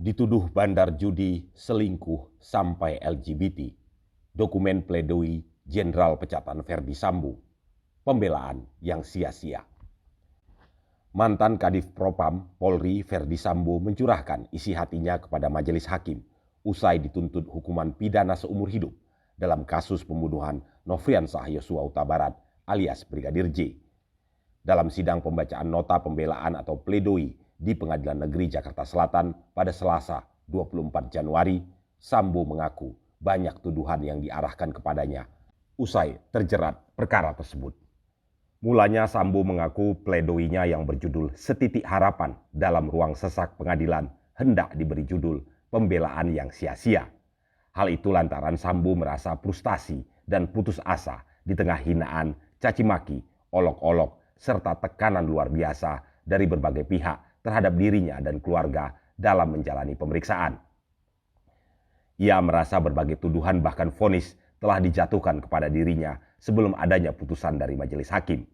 Dituduh bandar judi, selingkuh, sampai LGBT. Dokumen pledoi Jenderal Pecatan Verdi Sambo. Pembelaan yang sia-sia. Mantan Kadif Propam Polri Verdi Sambo mencurahkan isi hatinya kepada majelis hakim usai dituntut hukuman pidana seumur hidup dalam kasus pembunuhan Nofriansah Yosua Huta Barat alias Brigadir J. Dalam sidang pembacaan nota pembelaan atau pledoi di Pengadilan Negeri Jakarta Selatan pada Selasa 24 Januari, Sambo mengaku banyak tuduhan yang diarahkan kepadanya usai terjerat perkara tersebut. Mulanya Sambo mengaku pledoinya yang berjudul Setitik Harapan dalam ruang sesak pengadilan hendak diberi judul pembelaan yang sia-sia. Hal itu lantaran Sambo merasa frustasi dan putus asa di tengah hinaan, caci maki, olok-olok, serta tekanan luar biasa dari berbagai pihak terhadap dirinya dan keluarga dalam menjalani pemeriksaan. Ia merasa berbagai tuduhan bahkan vonis telah dijatuhkan kepada dirinya sebelum adanya putusan dari majelis hakim.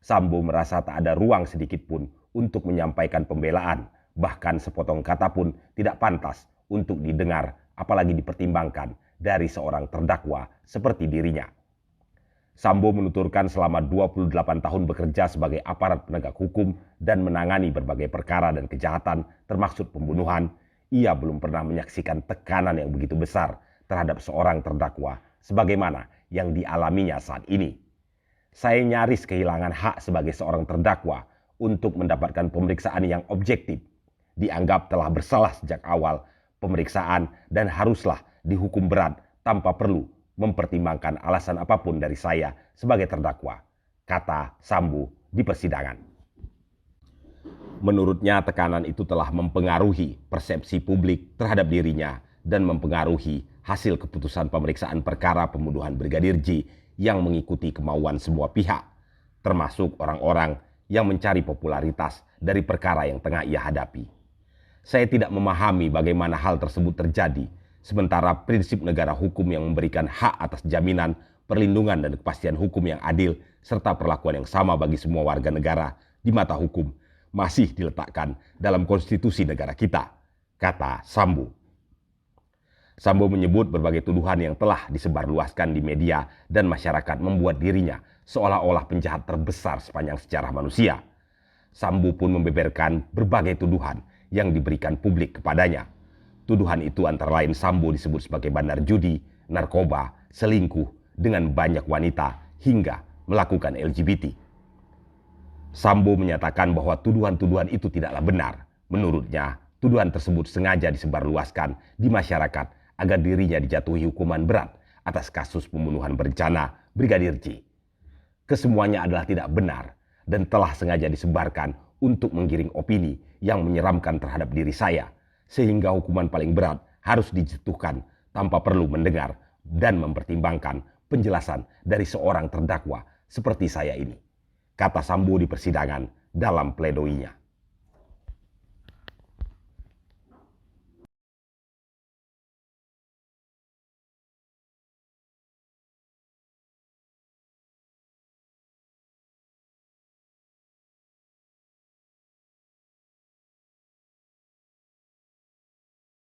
Sambo merasa tak ada ruang sedikit pun untuk menyampaikan pembelaan, bahkan sepotong kata pun tidak pantas untuk didengar apalagi dipertimbangkan dari seorang terdakwa seperti dirinya. Sambo menuturkan selama 28 tahun bekerja sebagai aparat penegak hukum dan menangani berbagai perkara dan kejahatan termasuk pembunuhan, ia belum pernah menyaksikan tekanan yang begitu besar terhadap seorang terdakwa sebagaimana yang dialaminya saat ini. Saya nyaris kehilangan hak sebagai seorang terdakwa untuk mendapatkan pemeriksaan yang objektif. Dianggap telah bersalah sejak awal pemeriksaan dan haruslah dihukum berat tanpa perlu mempertimbangkan alasan apapun dari saya sebagai terdakwa, kata Sambo di persidangan. Menurutnya tekanan itu telah mempengaruhi persepsi publik terhadap dirinya dan mempengaruhi hasil keputusan pemeriksaan perkara pembunuhan Brigadir J yang mengikuti kemauan semua pihak, termasuk orang-orang yang mencari popularitas dari perkara yang tengah ia hadapi. Saya tidak memahami bagaimana hal tersebut terjadi, sementara prinsip negara hukum yang memberikan hak atas jaminan, perlindungan dan kepastian hukum yang adil serta perlakuan yang sama bagi semua warga negara di mata hukum masih diletakkan dalam konstitusi negara kita, kata Sambo. Sambo menyebut berbagai tuduhan yang telah disebarluaskan di media dan masyarakat membuat dirinya seolah-olah penjahat terbesar sepanjang sejarah manusia. Sambo pun membeberkan berbagai tuduhan yang diberikan publik kepadanya. Tuduhan itu antara lain Sambo disebut sebagai bandar judi, narkoba, selingkuh dengan banyak wanita, hingga melakukan LGBT. Sambo menyatakan bahwa tuduhan-tuduhan itu tidaklah benar. Menurutnya, tuduhan tersebut sengaja disebarluaskan di masyarakat agar dirinya dijatuhi hukuman berat atas kasus pembunuhan berencana Brigadir J. Kesemuanya adalah tidak benar dan telah sengaja disebarkan untuk menggiring opini yang menyeramkan terhadap diri saya, sehingga hukuman paling berat harus dijatuhkan tanpa perlu mendengar dan mempertimbangkan penjelasan dari seorang terdakwa seperti saya ini, kata Sambo di persidangan dalam pledoinya.